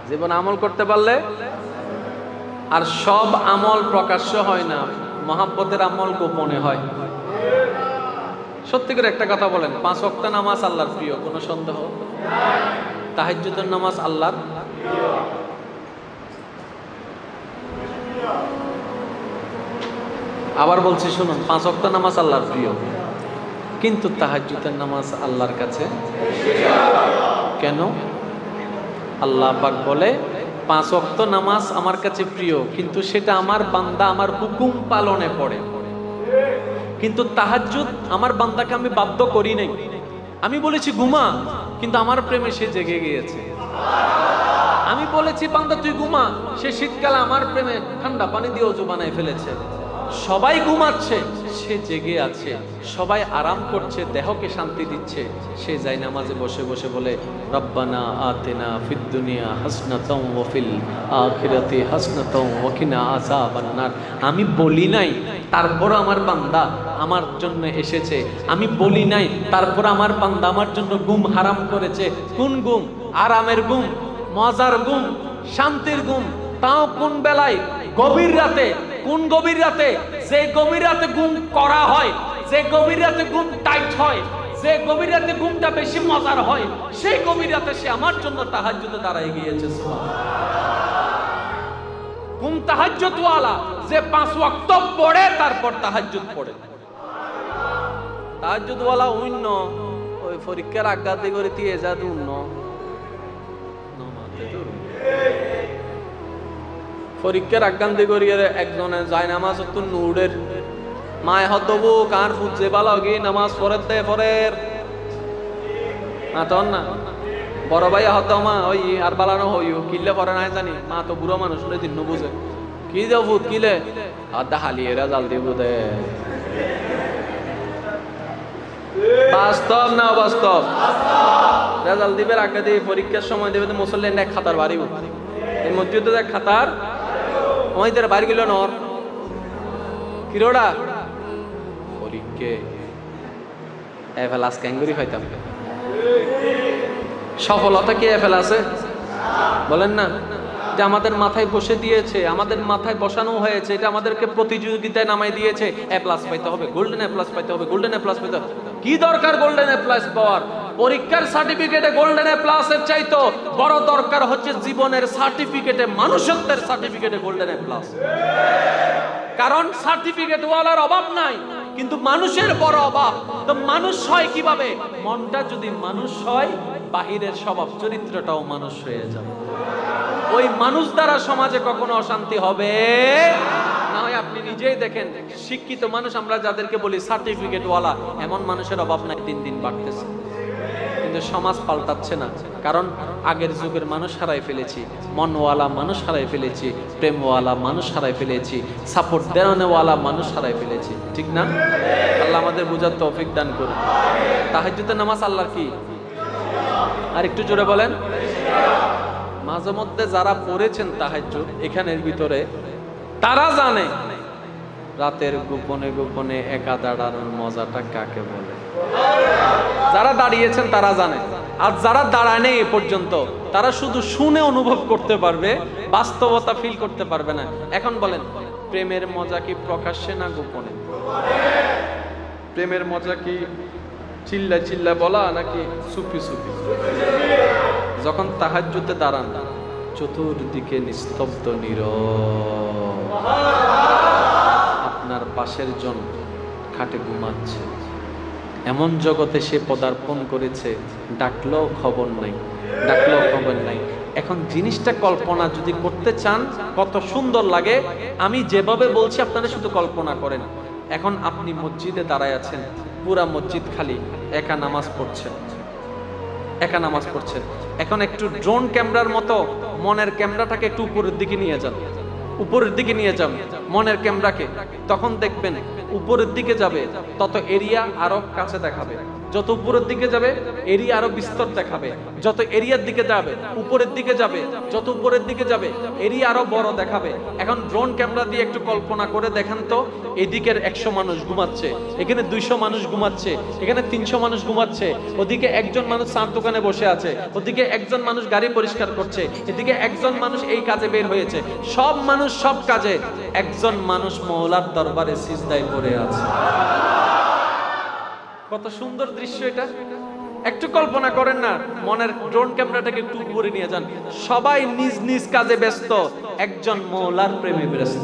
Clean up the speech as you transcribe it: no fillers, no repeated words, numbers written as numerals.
জীবন আমল করতে পারলে। আর সব আমল প্রকাশ্য হয় না, মহাব্বতের আমল গোপনে হয়। সত্যি করে একটা কথা বলেন, 5 ওয়াক্ত নামাজ আল্লাহর প্রিয়, কোনো সন্দেহ? তাহাজ্জুদের নামাজ আল্লাহর প্রিয়। আবার বলছি শুনুন, 5 ওয়াক্ত নামাজ আল্লাহর প্রিয়, কিন্তু তাহাজ্জুদের নামাজ আল্লাহর কাছে কেন? আল্লাহ পাক বলে 5 ওয়াক্ত নামাজ আমার কাছে প্রিয়, কিন্তু সেটা আমার বান্দা আমার হুকুম পালনে পড়ে। কিন্তু তাহাজ্জুদ আমার বান্দাকে আমি বাধ্য করি নাই, আমি বলেছি ঘুমা, কিন্তু আমার প্রেমে সে জেগে গিয়েছে। আমি বলেছি বান্দা তুই ঘুমা, সে শীতকালে আমার প্রেমে ঠান্ডা পানি দিয়ে ওযু বানায় ফেলেছে। সবাই ঘুমাচ্ছে, সে জেগে আছে। সবাই আরাম করছে, দেহকে শান্তি দিচ্ছে, সে যায় নামাজে বসে বসে বলে রব্বানা আতিনা ফিদ দুনিয়া হাসনাতাও ওয়া ফিল আখিরাতি হাসনাতাও ওয়া কিনা আযাবান নার। আমি বলি নাই তারপর আমার বান্দা আমার জন্য এসেছে, আমি বলি নাই তারপর আমার বান্দা আমার জন্য ঘুম হারাম করেছে। কোন ঘুম? আরামের ঘুম, মজার ঘুম, শান্তির ঘুম। তাও কোন বেলায়? গভীর রাতে। কোন গভীর রাতে? যে গভীর রাতে ঘুম করা হয়, যে গভীর রাতে ঘুম টাইট হয়, যে গভীর রাতে ঘুমটা বেশি মজার হয়, সেই গভীর রাতে সে আমার জন্য তাহাজ্জুদে দাঁড়ায় গিয়েছে। কোন তাহাজ্জুদ ওয়ালা? যে 5 ওয়াক্ত পড়ে তারপর তাহাজ্জুদ পড়ে। তাহাজ্জুদ ওয়ালা অন্য ওই পরীক্ষার আগাতে করে দিয়ে যা দুন্ন পরীক্ষার আজ্ঞান্তি করিয়ে একজনে যায় নামাজ তো নুডের মায় হতবু কার ফুজে বালাগি নামাজ পড়ে দে পরের না তখন না বড় ভাই হত মা ওই আর বালানো হইও কিল্লে পরে নাই জানি মা তো বুড়ো মানুষ দিন বুঝে কি দেও ফুট কিলে আদা হালিয়ে জাল দিব দে। বাস্তব না অবাস্তব? রেজাল্ট দিবে আগে দিয়ে পরীক্ষার সময় দেবে মুসল্লি এক খাতার বাড়িব এর মধ্যে তো দেখ খাতার আমাদের বাড়ি গেল নর কিরোড়া পরীক্ষে এফেলাস ক্যাঙ্গুরি খাইতাম। সফলতা কি এফেল আছে? বলেন না যে আমাদের মাথায় বসে দিয়েছে, আমাদের মাথায় বসানো হয়েছে, এটা আমাদেরকে প্রতিযোগিতায় নামাই দিয়েছে। এ প্লাস পাইতে হবে, গোল্ডেন এ প্লাস পাইতে হবে, গোল্ডেন এ প্লাস পাইতে হবে। কি দরকার গোল্ডেন এ প্লাস পাওয়ার? পরীক্ষার সার্টিফিকেটে গোল্ডেন এ প্লাস এর চাইতো বড় দরকার হচ্ছে জীবনের সার্টিফিকেটে, মানুষত্বের সার্টিফিকেটে গোল্ডেন এ প্লাস। কারণ সার্টিফিকেট ওয়ালার অভাব নাই, কিন্তু মানুষের বড় অভাব। তো মানুষ হয় কিভাবে? মনটা যদি মানুষ হয়, বাহিরের স্বভাব চরিত্রটাও মানুষ হয়ে যাবে। ওই মানুষ দ্বারা সমাজে কখনো অশান্তি হবে না। হয় আপনি নিজেই দেখেন, শিক্ষিত মানুষ আমরা যাদেরকে বলি সার্টিফিকেট ওয়ালা, এমন মানুষের অভাব নাই, দিন দিন বাড়তেছে। কিন্তু সমাজ পাল্টাচ্ছে না, কারণ আগের যুগের মানুষ হারাই ফেলেছি, মনওয়ালা মানুষ হারাই ফেলেছি, প্রেমওয়ালা মানুষ হারাই ফেলেছি, সাপোর্ট দেওয়ানেওয়ালা মানুষ হারাই ফেলেছি। ঠিক না? আল্লাহ আমাদের বুঝার তৌফিক দান করুন। তাহাজ্জুদের নামাজ আল্লাহর কি? আর একটু জোরে বলেন। মাঝে মধ্যে যারা পড়েছেন তাহাজ্জুদ এখানের ভিতরে, তারা জানে রাতের গোপনে গোপনে একা দাঁড়ানোর মজাটা কাকে বলে। যারা দাঁড়িয়েছেন তারা জানে, আর যারা দাঁড়ায় নেই এ পর্যন্ত, তারা শুধু শুনে অনুভব করতে পারবে, বাস্তবতা ফিল করতে পারবে না। এখন বলেন, প্রেমের মজা কি প্রকাশ্যে না গোপনে? প্রেমের মজা কি চিল্লা চিল্লা বলা নাকি চুপি চুপি? যখন তাহাজ্জুদে দাঁড়ান, চতুর্দিকে নিস্তব্ধ নীরব, আপনার পাশের জন খাটে ঘুমাচ্ছে, এমন জগতে সে পদার্পণ করেছে, ডাকলেও খবর নাই, ডাকলেও খবর নাই। এখন জিনিসটা কল্পনা যদি করতে চান কত সুন্দর লাগে, আমি যেভাবে বলছি আপনারা শুধু কল্পনা করেন। এখন আপনি মসজিদে দাঁড়ায় আছেন, পুরা মসজিদ খালি, একা নামাজ পড়ছেন, একা নামাজ পড়ছেন। এখন একটু ড্রোন ক্যামেরার মতো মনের ক্যামেরাটাকে একটু উপরের দিকে নিয়ে যান, উপরের দিকে নিয়ে যান মনের ক্যামেরাকে, তখন দেখবেন উপরের দিকে যাবে তত এরিয়া আরো কাছে দেখাবে। যত উপরের দিকে যাবে এরিয়া আরো বিস্তর দেখাবে, যত এরিয়ার দিকে যাবে উপরের দিকে যাবে, যত উপরের দিকে যাবে এরিয়া আরো বড় দেখাবে। এখন ড্রোন ক্যামেরা দিয়ে একটু কল্পনা করে দেখেন তো, এদিকের 100 মানুষ ঘুমাচ্ছে, এখানে 200 মানুষ ঘুমাচ্ছে, এখানে 300 মানুষ ঘুমাচ্ছে, ওদিকে একজন মানুষ চার দোকানে বসে আছে, ওদিকে একজন মানুষ গাড়ি পরিষ্কার করছে, এদিকে একজন মানুষ এই কাজে বের হয়েছে, সব মানুষ সব কাজে, একজন মানুষ মওলার দরবারে সিজদায় পড়ে আছে। কত সুন্দর দৃশ্য এটা, একটু কল্পনা করেন না। মনের ড্রোন ক্যামেরাটাকে একটু উপরে নিয়ে যান, সবাই নিজ নিজ কাজে ব্যস্ত, একজন মওলার প্রেমে ব্যস্ত।